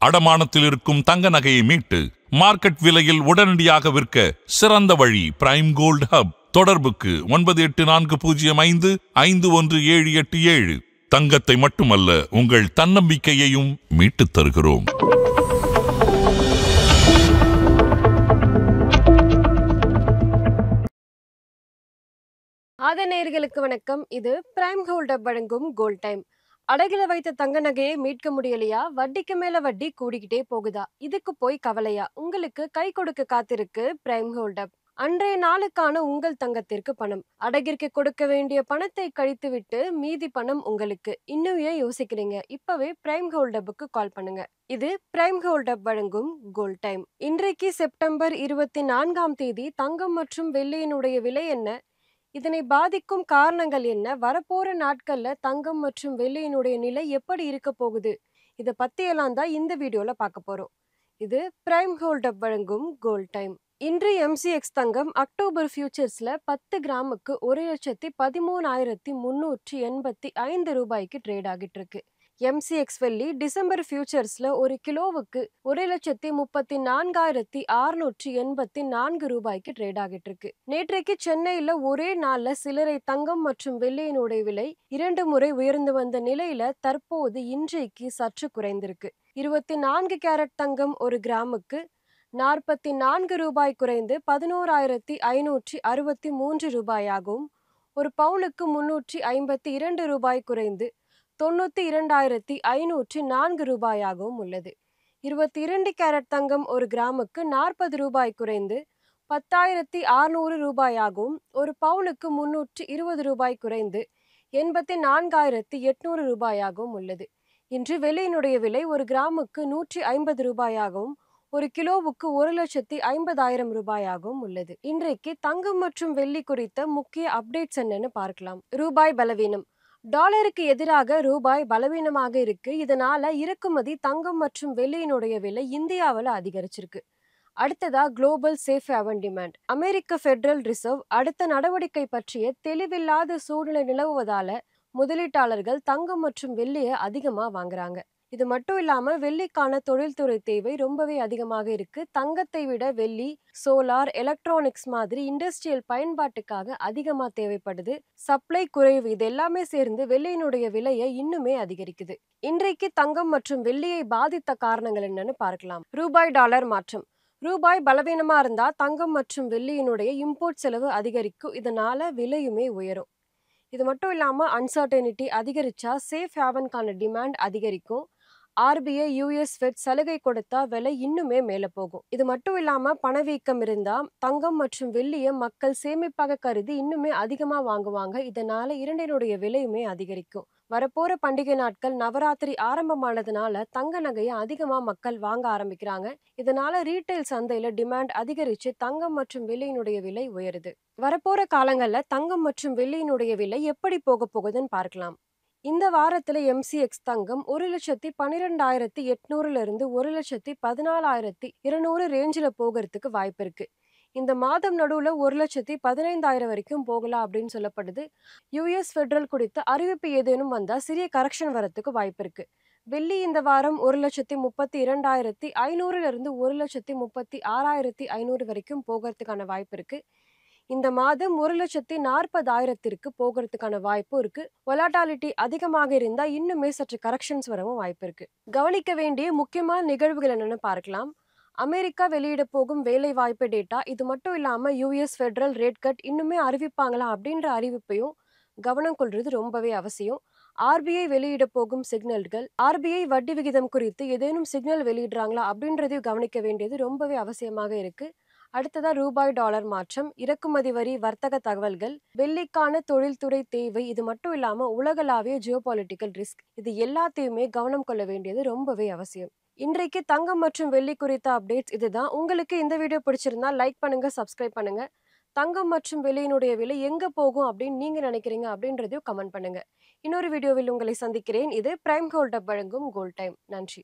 அடமானத்தில் இருக்கும் தங்க நகையை மீட்டு மார்க்கெட் விலையில் உடனடியாக விற்க சிறந்த வழி பிரைம் கோல்ட் ஹப். தொடர்புக்கு 9840551787. தங்கத்தை மட்டுமல்ல, உங்கள் தன்னம்பிக்கையையும் மீட்டுத் தருகிறோம். நேயர்களுக்கு வணக்கம். இது பிரைம் கோல்ட் ஹப் வழங்கும் கோல்ட் டைம். அடகில வைத்த தங்க நகையை மீட்க முடியலையா? வட்டிக்கு மேல வட்டி கூடிக்கிட்டே போகுதா? இதுக்கு போய் கவலையா? உங்களுக்கு கை கொடுக்க காத்திருக்கு பிரைம் கோல்ட் ஹப். அன்றைய நாளுக்கான உங்கள் தங்கத்திற்கு பணம். அடகிற்கு கொடுக்க வேண்டிய பணத்தை கழித்து விட்டு மீதி பணம் உங்களுக்கு. இன்னும் ஏன் யோசிக்கிறீங்க? இப்பவே பிரைம் கோல்ட் ஹப்புக்கு கால் பண்ணுங்க. இது பிரைம் கோல்ட் ஹப் வழங்கும் கோல்ட் டைம். இன்றைக்கு செப்டம்பர் 24ஆம் தேதி. தங்கம் மற்றும் வெள்ளியினுடைய விலை என்ன? இதனை பாதிக்கும் காரணங்கள் என்ன? வரப்போற நாட்கள்ல தங்கம் மற்றும் வெள்ளியினுடைய நிலை எப்படி இருக்க போகுது? இதை பத்தியெல்லாம் தான் இந்த வீடியோல பார்க்க போறோம். இது பிரைம் கோல்ட் ஹப் வழங்கும் கோல்ட் டைம். இன்று MCX தங்கம் அக்டோபர் ஃபியூச்சர்ஸ்ல 10 கிராமுக்கு 1,13,385 ரூபாய்க்கு ட்ரேட் ஆகிட்டு இருக்கு. MCX வெள்ளி டிசம்பர் ஃபியூச்சர்ஸ்ல ஒரு கிலோவுக்கு 1,34,684 ரூபாய்க்கு ட்ரேட் ஆகிட்டு இருக்கு. நேற்றைக்கு சென்னையில ஒரே நாள்ல சில்லறை தங்கம் மற்றும் வெள்ளியினுடைய விலை 2 முறை உயர்ந்து வந்த நிலையில தற்போது இன்றைக்கு சற்று குறைந்திருக்கு. 24 கேரட் தங்கம் ஒரு கிராமுக்கு 44 ரூபாய் குறைந்து 11,563 ரூபாயாகவும், ஒரு பவுனுக்கு 352 ரூபாய் குறைந்து 92,504 ரூபாயாகவும் உள்ளது. 22 கேரட் தங்கம் ஒரு கிராமுக்கு 40 ரூபாய் குறைந்து 10,600 ரூபாயாகவும், ஒரு பவுனுக்கு 320 ரூபாய் குறைந்து 84,800 ரூபாயாகவும் உள்ளது. இன்று வெள்ளியினுடைய விலை ஒரு கிராமுக்கு 150 ரூபாயாகவும், ஒரு கிலோவுக்கு 1,50,000 ரூபாயாகவும் உள்ளது. இன்றைக்கு தங்கம் மற்றும் வெள்ளி குறித்த முக்கிய அப்டேட்ஸ் என்னன்னு பார்க்கலாம். ரூபாய் பலவீனம். டாலருக்கு எதிராக ரூபாய் பலவீனமாக இருக்கு. இதனால இறக்குமதி தங்கம் மற்றும் வெள்ளியினுடைய விலை இந்தியாவில் அதிகரிச்சிருக்கு. அடுத்ததா குளோபல் சேஃப் ஹேவன் டிமாண்ட். அமெரிக்க ஃபெடரல் ரிசர்வ் அடுத்த நடவடிக்கை பற்றிய தெளிவில்லாத சூழ்நிலை நிலவுவதால முதலீட்டாளர்கள் தங்கம் மற்றும் வெள்ளியை அதிகமா வாங்குறாங்க. இது மட்டும் இல்லாம வெள்ளிக்கான தொழில்துறை தேவை ரொம்பவே அதிகமாக இருக்கு. தங்கத்தை விட வெள்ளி சோலார், எலக்ட்ரானிக்ஸ் மாதிரி இண்டஸ்ட்ரியல் பயன்பாட்டுக்காக அதிகமா தேவைப்படுது. சப்ளை குறைவு, இது எல்லாமே சேர்ந்து வெள்ளியினுடைய விலையை இன்னுமே அதிகரிக்குது. இன்றைக்கு தங்கம் மற்றும் வெள்ளியை பாதித்த காரணங்கள் என்னன்னு பார்க்கலாம். ரூபாய் டாலர் மாற்றம். ரூபாய் பலவீனமா இருந்தா தங்கம் மற்றும் வெள்ளியினுடைய இம்போர்ட் செலவு அதிகரிக்கும். இதனால விலையுமே உயரும். இது மட்டும் இல்லாம அன்சர்டனிட்டி அதிகரிச்சா சேஃப் ஹேவனுக்கான டிமாண்ட் அதிகரிக்கும். RBI US ஃபெட் சலுகை கொடுத்தா விலை இன்னுமே மேல போகும். இது மட்டும் இல்லாம பணவீக்கம் இருந்தா தங்கம் மற்றும் வெள்ளியை மக்கள் சேமிப்பாக கருதி இன்னுமே அதிகமா வாங்குவாங்க. இதனால இரண்டினுடைய விலையுமே அதிகரிக்கும். வரப்போற பண்டிகை நாட்கள் நவராத்திரி ஆரம்பமானதுனால தங்க நகையை அதிகமா மக்கள் வாங்க ஆரம்பிக்கிறாங்க. இதனால ரீட்டைல் சந்தையில டிமாண்ட் அதிகரிச்சு தங்கம் மற்றும் வெள்ளியினுடைய விலை உயருது. வரப்போற காலங்கள்ல தங்கம் மற்றும் வெள்ளியினுடைய விலை எப்படி போக போகுதுன்னு பார்க்கலாம். இந்த வாரத்துல MCX தங்கம் 1,12,800 இருந்து 1,14,200 ரேஞ்சில போகிறதுக்கு வாய்ப்பு இருக்கு. இந்த மாதம் நடுவுல 1,15,000 வரைக்கும் போகலாம் அப்படின்னு சொல்லப்படுது. US ஃபெடரல் குறித்த அறிவிப்பு ஏதேனும் வந்தா சிறிய கரெக்ஷன் வரத்துக்கு வாய்ப்பு இருக்கு. வெள்ளி இந்த வாரம் 1,32,500 இருந்து 1,36,500 வரைக்கும் போகிறதுக்கான வாய்ப்பு இருக்கு. இந்த மாதம் 1,40,000 போகிறதுக்கான வாய்ப்பு இருக்கு. வொலாட்டிலிட்டி அதிகமாக இருந்தா இன்னுமே சற்று கரெக்ஷன்ஸ் வரவும் வாய்ப்பு இருக்கு. கவனிக்க வேண்டிய முக்கியமான நிகழ்வுகள் என்னன்னு பார்க்கலாம். அமெரிக்கா வெளியிட போகும் வேலை வாய்ப்பு டேட்டா. இது மட்டும் இல்லாம US ஃபெடரல் ரேட் கட் இன்னுமே அறிவிப்பாங்களா அப்படின்ற அறிவிப்பையும் கவனம் கொள்றது ரொம்பவே அவசியம். RBI வெளியிட போகும் சிக்னல்கள், RBI வட்டி விகிதம் குறித்து ஏதேனும் சிக்னல் வெளியிடுறாங்களா அப்படின்றதையும் கவனிக்க வேண்டியது ரொம்பவே அவசியமாக இருக்கு. அடுத்ததா ரூபாய் டாலர் மாற்றம், இறக்குமதி வரி, வர்த்தக தகவல்கள், வெள்ளிக்கான தொழில்துறை தேவை, இது மட்டும் இல்லாம உலகளாவிய ஜியோபாலிட்டிக்கல் ரிஸ்க், இது எல்லாத்தையுமே கவனம் கொள்ள வேண்டியது ரொம்பவே அவசியம். இன்றைக்கு தங்கம் மற்றும் வெள்ளி குறித்த அப்டேட்ஸ் இதுதான். உங்களுக்கு இந்த வீடியோ பிடிச்சிருந்தா லைக் பண்ணுங்க, சப்ஸ்கிரைப் பண்ணுங்க. தங்கம் மற்றும் வெள்ளியினுடைய விலை எங்க போகும் அப்படின்னு நீங்க நினைக்கிறீங்க அப்படின்றதையும் கமெண்ட் பண்ணுங்க. இன்னொரு வீடியோவில் உங்களை சந்திக்கிறேன். இது பிரைம் கோல்ட் ஹப் வழங்கும் கோல்ட் டைம். நன்றி.